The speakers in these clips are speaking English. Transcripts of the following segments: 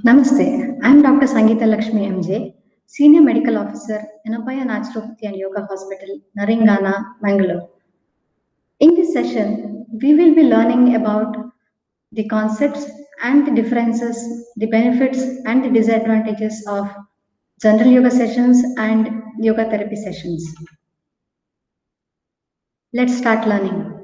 Namaste. I'm Dr. Sangeeta Lakshmi MJ, Senior Medical Officer, Anapaya Naturopathy and Yoga Hospital, Naringana, Mangalore. In this session, we will be learning about the concepts and the differences, the benefits and the disadvantages of general yoga sessions and yoga therapy sessions. Let's start learning.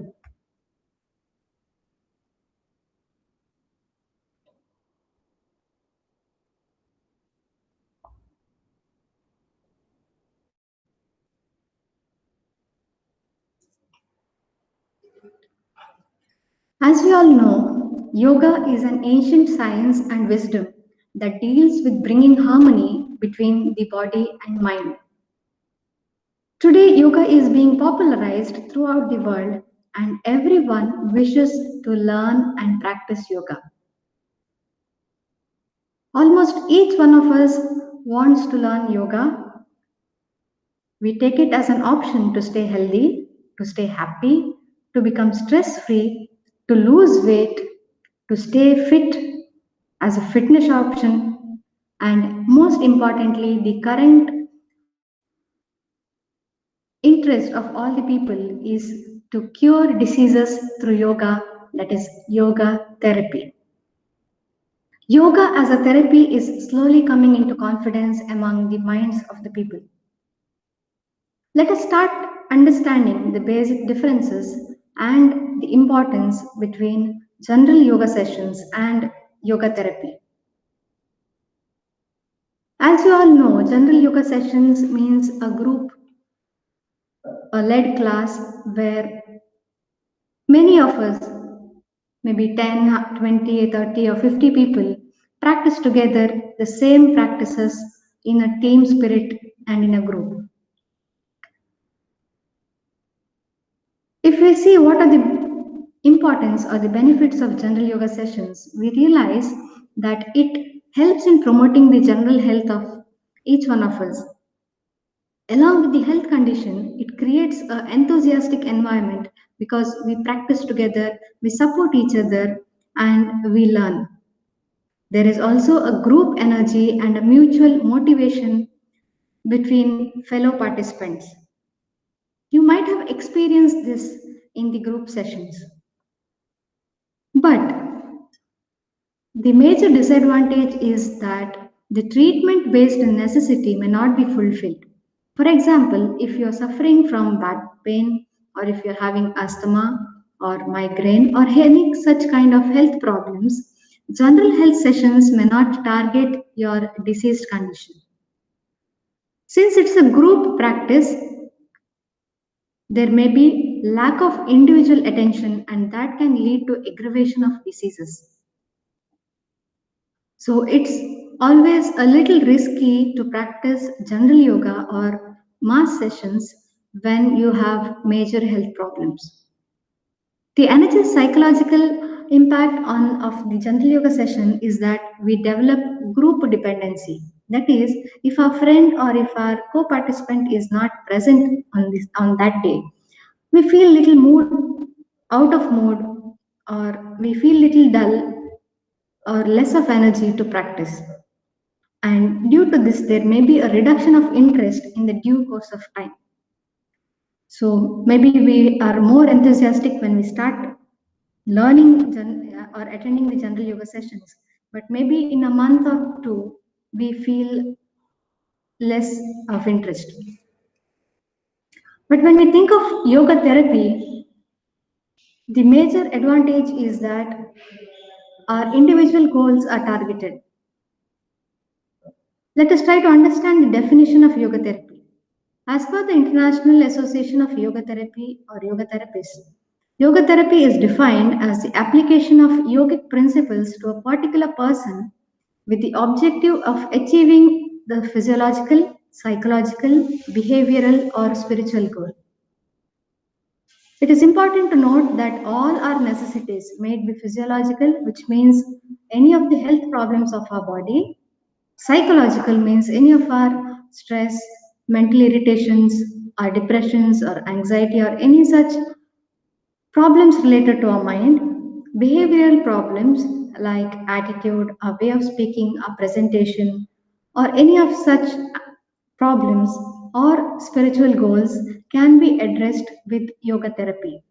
As we all know, yoga is an ancient science and wisdom that deals with bringing harmony between the body and mind. Today, yoga is being popularized throughout the world, and everyone wishes to learn and practice yoga. Almost each one of us wants to learn yoga. We take it as an option to stay healthy, to stay happy, to become stress free, to lose weight, to stay fit as a fitness option, and most importantly, the current interest of all the people is to cure diseases through yoga, that is, yoga therapy. Yoga as a therapy is slowly coming into confidence among the minds of the people. Let us start understanding the basic differences and the importance between general yoga sessions and yoga therapy. As you all know, general yoga sessions means a group, a led class where many of us, maybe 10, 20, 30, or 50 people, practice together the same practices in a team spirit and in a group. If we see what are the importance or the benefits of general yoga sessions, we realize that it helps in promoting the general health of each one of us. Along with the health condition, it creates an enthusiastic environment because we practice together, we support each other, and we learn. There is also a group energy and a mutual motivation between fellow participants. You might have experienced this in the group sessions. But the major disadvantage is that the treatment based necessity may not be fulfilled. For example, if you're suffering from back pain, or if you're having asthma or migraine or any such kind of health problems, general health sessions may not target your diseased condition. Since it's a group practice, there may be lack of individual attention and that can lead to aggravation of diseases. So it's always a little risky to practice general yoga or mass sessions when you have major health problems. The another psychological impact of the general yoga session is that we develop group dependency. That is, if our friend or if our co-participant is not present on that day, we feel little out of mood, or we feel little dull or less of energy to practice. And due to this, there may be a reduction of interest in the due course of time. So maybe we are more enthusiastic when we start learning or attending the general yoga sessions, but maybe in a month or two, we feel less of interest. But when we think of yoga therapy, the major advantage is that our individual goals are targeted. Let us try to understand the definition of yoga therapy. As per the International Association of Yoga Therapy or Yoga Therapists, yoga therapy is defined as the application of yogic principles to a particular person with the objective of achieving the physiological, psychological, behavioral, or spiritual goal. It is important to note that all our necessities may be physiological, which means any of the health problems of our body. Psychological means any of our stress, mental irritations, our depressions or anxiety or any such problems related to our mind, behavioral problems like attitude, a way of speaking, a presentation, or any of such problems or spiritual goals can be addressed with yoga therapy.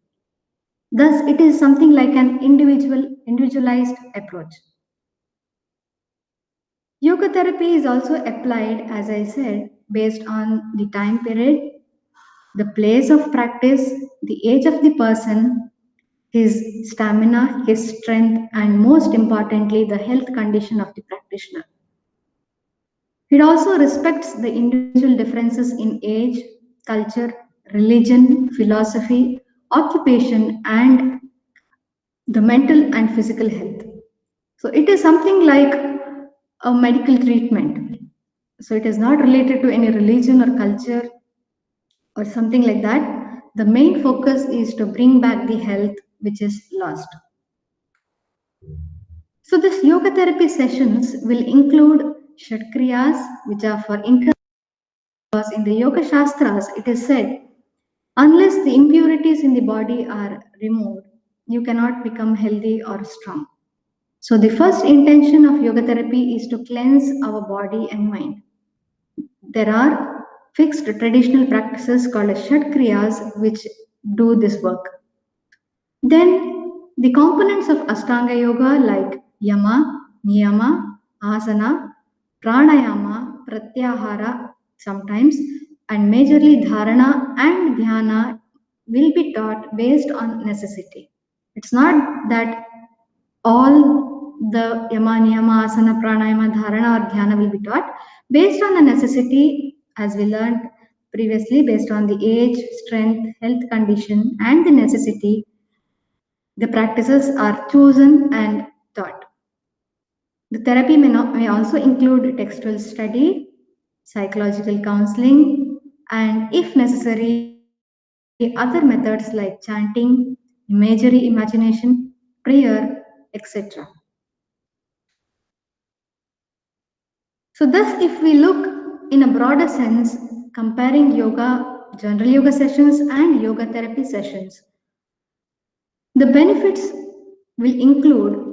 Thus, it is something like an individualized approach. Yoga therapy is also applied, as I said, based on the time period, the place of practice, the age of the person, his stamina, his strength, and most importantly, the health condition of the practitioner. It also respects the individual differences in age, culture, religion, philosophy, occupation, and the mental and physical health. So it is something like a medical treatment. So it is not related to any religion or culture or something like that. The main focus is to bring back the health which is lost. So this yoga therapy sessions will include Shatkriyas, which are for internal, because in the Yoga Shastras it is said, unless the impurities in the body are removed, you cannot become healthy or strong. So the first intention of yoga therapy is to cleanse our body and mind. There are fixed traditional practices called as Shatkriyas which do this work. Then the components of Ashtanga Yoga like Yama, Niyama, Asana, Pranayama, Pratyahara sometimes, and majorly Dharana and Dhyana will be taught based on necessity. It's not that all the Yama, Niyama, Asana, Pranayama, Dharana or Dhyana will be taught based on the necessity, as we learned previously, based on the age, strength, health condition, and the necessity. The practices are chosen and taught. The therapy may also include textual study, psychological counseling, and if necessary, other methods like chanting, imagery, imagination, prayer, etc. So, thus, if we look in a broader sense, comparing yoga, general yoga sessions, and yoga therapy sessions, the benefits will include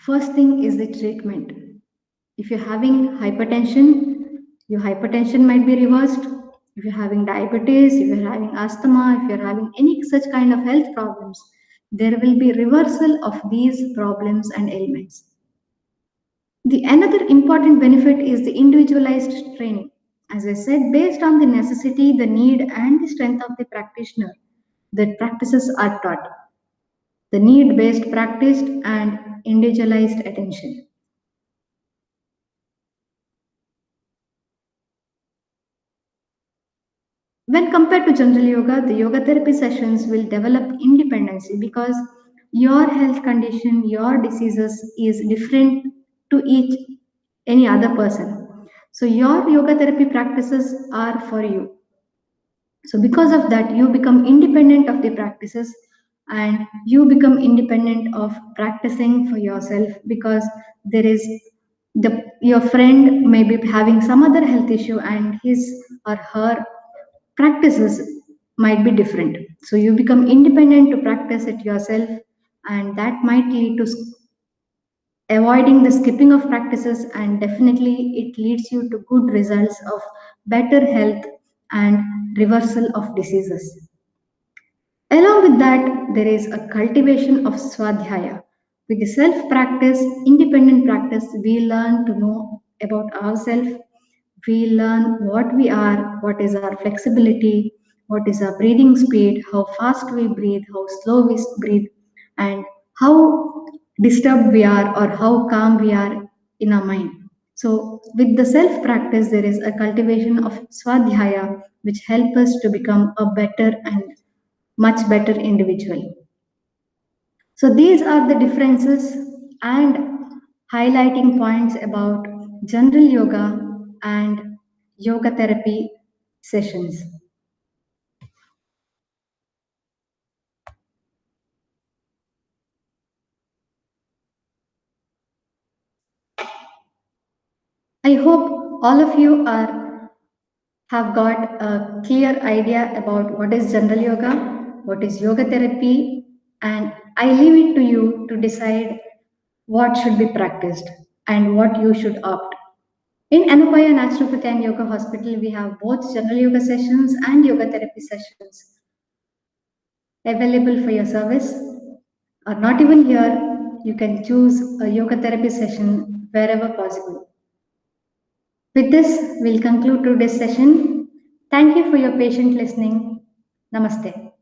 first thing is the treatment. If you're having hypertension, your hypertension might be reversed. If you're having diabetes, if you're having asthma, if you're having any such kind of health problems, there will be reversal of these problems and ailments. The another important benefit is the individualized training. As I said, based on the necessity, the need, and the strength of the practitioner, the practices are taught. The need based practice and individualized attention. When compared to general yoga, the yoga therapy sessions will develop independency because your health condition, your diseases is different to each any other person. So your yoga therapy practices are for you. So because of that, you become independent of the practices and you become independent of practicing for yourself because there is the your friend may be having some other health issue and his or her practices might be different. So you become independent to practice it yourself, and that might lead to avoiding the skipping of practices, and definitely it leads you to good results of better health and reversal of diseases. Along with that, there is a cultivation of swadhyaya. With the self practice, independent practice, we learn to know about ourselves. We learn what we are, what is our flexibility, what is our breathing speed, how fast we breathe, how slow we breathe, and how disturbed we are or how calm we are in our mind. So, with the self practice, there is a cultivation of swadhyaya which help us to become a better and much better individual. So these are the differences and highlighting points about general yoga and yoga therapy sessions. I hope all of you are have got a clear idea about what is general yoga, what is yoga therapy, and I leave it to you to decide what should be practiced and what you should opt. In Anupaya Naturopathy and Yoga Hospital, we have both general yoga sessions and yoga therapy sessions available for your service. Or not even here, you can choose a yoga therapy session wherever possible. With this, we'll conclude today's session. Thank you for your patient listening. Namaste.